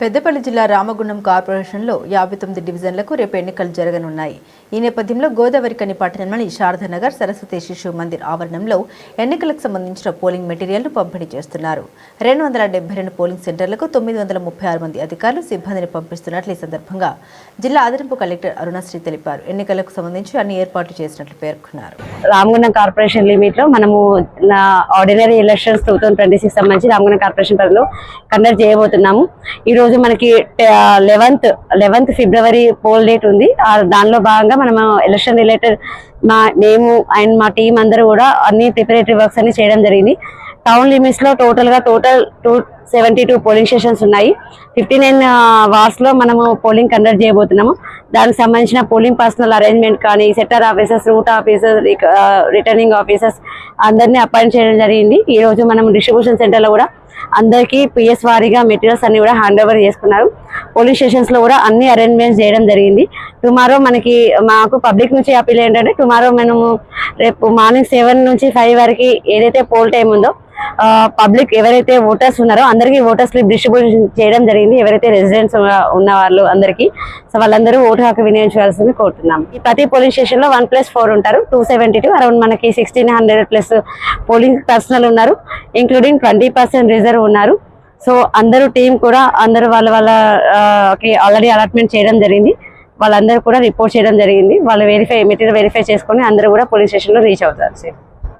పెద్దపల్లి జిల్లా రామగుండం కార్పొరేషన్లో 59 డివిజన్లకు రేపు ఎన్నికలు జరగనున్నాయి. ఈ నేపథ్యంలో గోదావరికని పట్టణంలోని శారదానగర్ సరస్వతి శిశు మందిర్ ఆవరణంలో ఎన్నికలకు సంబంధించిన పోలింగ్ మెటీరియల్ను పంపిణీ చేస్తున్నారు. 272 పోలింగ్ సెంటర్లకు 936 మంది అధికారులు సిబ్బందిని పంపిస్తున్నట్లు ఈ సందర్భంగా జిల్లా అదనపు కలెక్టర్ అరుణశ్రీ తెలిపారు. ఎన్నికలకు సంబంధించి అన్ని ఏర్పాట్లు చేసినట్లు పేర్కొన్నారు. రామగుండం కార్పొరేషన్ లిమిట్ లో మనము ఆర్డినరీ ఎలక్షన్స్ 2026 సంబంధించి రామగుండం కార్పొరేషన్ పరిధిలో కండక్ట్ చేయబోతున్నాము. ఈ రోజు మనకి 11th ఫిబ్రవరి పోల్ డేట్ ఉంది. దానిలో భాగంగా మనం ఎలక్షన్ రిలేటెడ్ మేము అండ్ మా టీం అందరూ కూడా అన్ని ప్రిపరేటరీ వర్క్స్ అన్ని చేయడం జరిగింది. టౌన్ లిమిట్స్ లో టోటల్ 272 పోలింగ్ స్టేషన్స్ ఉన్నాయి. 59 వార్డ్స్ లో మనము పోలింగ్ కండక్ట్ చేయబోతున్నాము. దానికి సంబంధించిన పోలింగ్ పర్సనల్ అరేంజ్మెంట్ కానీ sector officers, route officers, returning officers అందరినీ అపాయింట్ చేయడం జరిగింది. ఈ రోజు మనం డిస్ట్రిబ్యూషన్ సెంటర్ లో కూడా అందరికీ పిఎస్ వారీగా మెటీరియల్స్ అన్ని కూడా హ్యాండ్ ఓవర్ చేసుకున్నారు. పోలింగ్ స్టేషన్స్ లో కూడా అన్ని అరేంజ్మెంట్స్ చేయడం జరిగింది. టుమారో మాకు పబ్లిక్ నుంచి అప్పీల్ ఏంటంటే టుమారో మనము రేపు మార్నింగ్ 7 నుంచి 5 వరకు ఏదైతే పోల్ టైం ఉందో పబ్లిక్ ఎవరైతే ఓటర్స్ ఉన్నారో అందరికీ ఓటర్ స్లిప్ డిస్ట్రిబ్యూషన్ చేయడం జరిగింది. ఎవరైతే రెసిడెంట్స్ ఉన్న వాళ్ళు అందరికీ వాళ్ళందరూ ఓటు హక్కు వినియోగించాల్సింది కోరుతున్నాం. ఈ ప్రతి పోలింగ్ స్టేషన్ లో 1+4 ఉంటారు. 272 అరౌండ్ మనకి 1600+ పోలింగ్ పర్సనల్ ఉన్నారు. ఇంక్లూడింగ్ 20% రిజర్వ్ ఉన్నారు. సో అందరూ టీం కూడా అందరూ వాళ్ళకి ఆల్రెడీ అలాట్మెంట్ చేయడం జరిగింది. వాళ్ళందరూ కూడా రిపోర్ట్ చేయడం జరిగింది. వాళ్ళు మెటీరియల్ వెరిఫై చేసుకొని అందరూ కూడా పోలింగ్ స్టేషన్ లో రీచ్ అవుతారు.